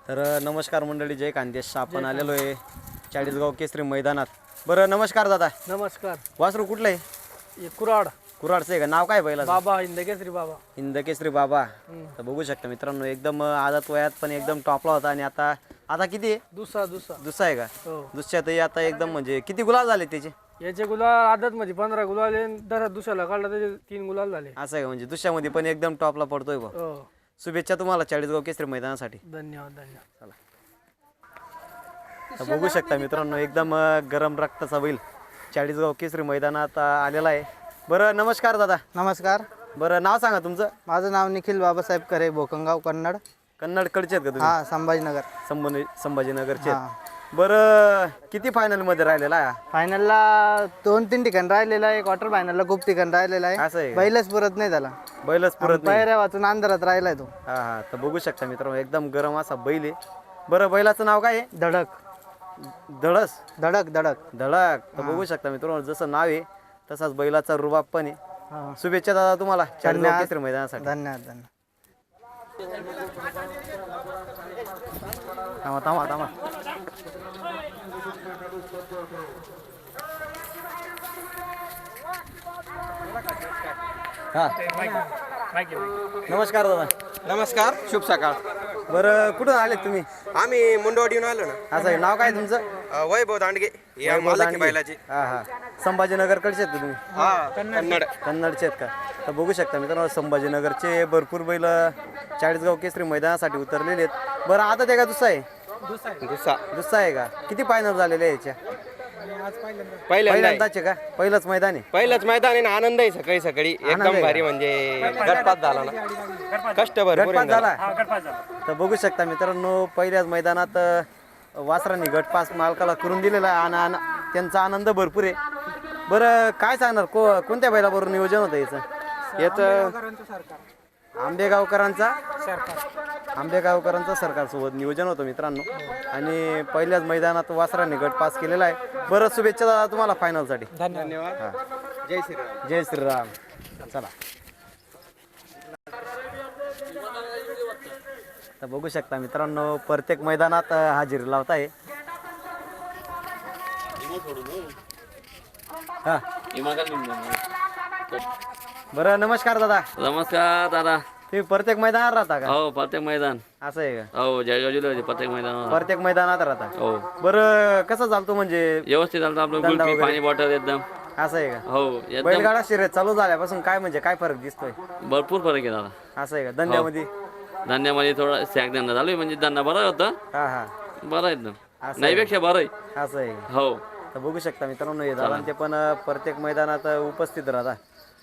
तर नमस्कार मंडळी, जय खानदेश. आपण आलेलो आहे चाळीसगाव केसरी मैदानात. बरं, नमस्कार दादा. नमस्कार. वासरू कुठलं आहे? हे कुराड. कुराडचं आहे का? नाव काय बैलाचं? बाबा हिंदकेसरी बाबा. हिंदकेसरी बाबा. तर बघू शकता मित्रांनो, एकदम आदत वयात पण एकदम टॉपला होता. आणि आता आता किती आहे? दुसरा आहे का? हो. दुसऱ्यातही आता एकदम म्हणजे किती गुलाल झाले त्याचे? याचे गुलाल आदत म्हणजे 15 गुलाल आहे. दर दुसऱ्याला काढला त्याचे 3 गुलाल झाले. असं आहे का? म्हणजे दुसऱ्यामध्ये पण एकदम टॉपला पडतोय बा. हो. शुभेच्छा तुम्हाला चाळीसगाव केसरी मैदानासाठी. धन्यवाद धन्यवाद. चला, तर बघू शकता मित्रांनो, एकदम गरम रक्ताचा बैल चाळीसगाव केसरी मैदानात आलेला आहे. बरं, नमस्कार दादा. नमस्कार. बरं, नाव सांगा तुमचं. माझं नाव निखिल बाबासाहेब करे, भोकंगाव, कन्नड. कन्नडकडचे आहेत का तुम्ही? हा, संभाजीनगर. संभाजीनगरचे आहेत. हा. बरं, किती फायनल मध्ये राहिलेला आहे? फायनलला 2-3 ठिकाण राहिलेला आहे, क्वार्टर फायनलला खूप ठिकाण राहिलेला आहे. असं आहे का? बैलच पुरत नाही त्याला. बैलच पुरत नाही. पायऱ्या वाचून अंधारात राहिलाय तो. हा हा, तर बघू शकता मित्रांनो, एकदम गरम असा बैल आहे. बरं, बैलाचं नाव काय आहे? धडक. धडस. धडक धडक. धडक. तर बघू शकता मित्रांनो, जसं नाव आहे तसाच बैलाचा रुबाब पण आहे. हा. शुभेच्छा दादा तुम्हाला चाळीसगाव केसरी मैदानासाठी. धन्यवाद धन्यवाद. थांबा थांबा थांबा. हा, नमस्कार दादा. नमस्कार, शुभ सकाळ. बरं, कुठून आले तुम्ही? आम्ही मुंडवाडीहून आलो ना. असं आहे. नाव काय तुमचं? वैभव दांडगे या वैभव मालकी दांडगे. बैलाची. हा हा, संभाजीनगरकडचे आहेत का तुम्ही? हा, कन्नड. कन्नडचे आहेत का? तर बघू शकता मित्रांनो, संभाजीनगरचे भरपूर बैल चाळीसगाव केसरी मैदानासाठी उतरलेले आहेत. बरं, आता ते का दुसरा आहे? दुसरा आहे का? किती फायनल झालेले आहे याच्या? पहिल्यांदाचे का? पहिलंच मैदान आहे? पहिलंच मैदान आहे ना. आनंद आहे सकाळी सकाळी एकदम भारी. म्हणजे गटपात झाला ना, कष्ट भरपूर गटपास आहे. झाला. तर बघू शकता मित्रांनो, पहिल्याच मैदानात वासरांनी गटपास मालकाला करून दिलेला आहे आणि त्यांचा आनंद भरपूर आहे. बरं, काय सांगणार, कोणत्या बैलाबरोबर नियोजन होतं याचं? आंबेगावकरांचा सरकारसोबत नियोजन होतं मित्रांनो. आणि पहिल्याच मैदानात वासरांनी गट पास केलेला आहे. बरं, शुभेच्छा दादा तुम्हाला फायनलसाठी. धन्यवाद. हा, जय श्रीराम. जय श्रीराम. चला, तर बघू शकता मित्रांनो, प्रत्येक मैदानात हजेरी लावत आहे. हा, बरं, नमस्कार दादा. नमस्कार दादा. तुम्ही प्रत्येक मैदानात राहता का? हो, प्रत्येक मैदान. असं आहे का? हो, जळगाव जिल्ह्याचे प्रत्येक मैदान. प्रत्येक मैदानात राहता? हो, बरं, कसं चालतो म्हणजे? व्यवस्थित चालतं आपलं. धंदा गुलपी, वगैरे? पाणी बॉटल एकदम. असं आहे का? हो, एकदम बैलगाडा शर्यत चालू झाल्यापासून काय म्हणजे काय फरक दिसतोय? भरपूर फरक आहे दादा. असं आहे का? धंद्यामध्ये? धान्यामध्ये थोडा सॅक धंदा चालू आहे. म्हणजे धंदा बरा होता. हा हा, बरं आहे एकदम. असं नाहीपेक्षा बरं आहे. असं आहे का? हो. तर बघू शकता मित्रांनो, हे दादा ते पण प्रत्येक मैदानात उपस्थित राहतात.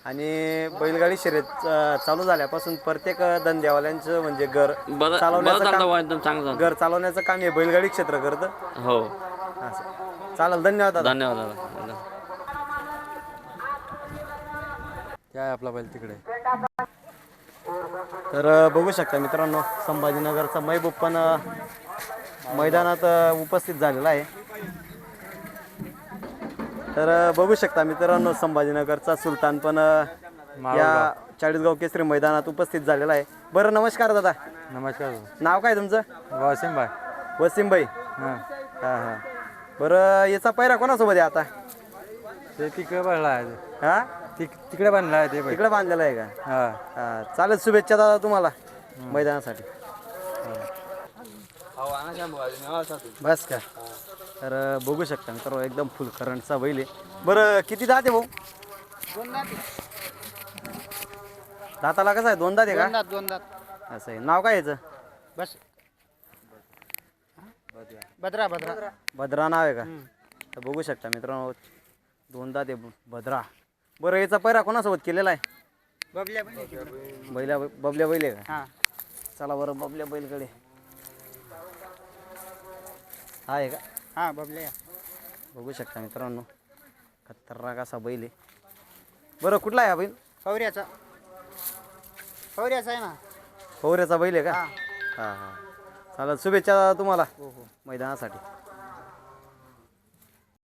आणि बैलगाडी शर्यत चालू झाल्यापासून प्रत्येक धंद्यावाल्यांचं म्हणजे घर बरं चालवण्याचं चालतं काम, बा, एकदम चांगलं चालतं. घर चालवण्याचं काम हे बैलगाडी क्षेत्र करतं. हो, असं चालेल. धन्यवाद दादा. धन्यवाद दादा. काय आपला बैल तिकडे. तर बघू शकता मित्रांनो, संभाजीनगरचा महबूब पण मैदानात उपस्थित झालेला आहे. तर बघू शकता मित्रांनो, संभाजीनगरचा सुलतान पण या चाळीसगाव केसरी मैदानात उपस्थित झालेला आहे. बरं, नमस्कार दादा. नमस्कार. नाव काय तुमचं? वासिम भाई. वसीम भाई. हां. हां हां. बरं, याचा पैरा कोणासोबत आहे आता? ते तिकडे बांधला आहे. हां, तिकडे बांधला आहे ते बैल. तिकडे बांधलेला आहे का? हा. हां, चालेल. शुभेच्छा दादा तुम्हाला मैदानासाठी. बस का? तर बघू शकता मित्रांनो, एकदम फुल करंटचा बैल आहे. बरं, किती दात आहे भाऊ? 2 दात. दाताला कसं आहे? 2 दात आहे का? 2 दात. असं आहे. नाव काय याचं? बस. भद्रा. भद्रा नाव आहे का? तर बघू शकता मित्रांनो, 2 दात आहे भद्रा. बरं, याचा पैरा कोणासोबत केलेला आहे? बबल्या. बबल्या बैल आहे का? हां. चला बरं, बबल्या बैलकडे आहे का? हां, बबल्या. बघू शकता मित्रांनो, खतरनाक असा बैल आहे. बरं, कुठला आहे हा बैल? फौऱ्याचा आहे ना. पवऱ्याचा बैल आहे का? हां हां, चालेल. शुभेच्छा तुम्हाला मैदानासाठी.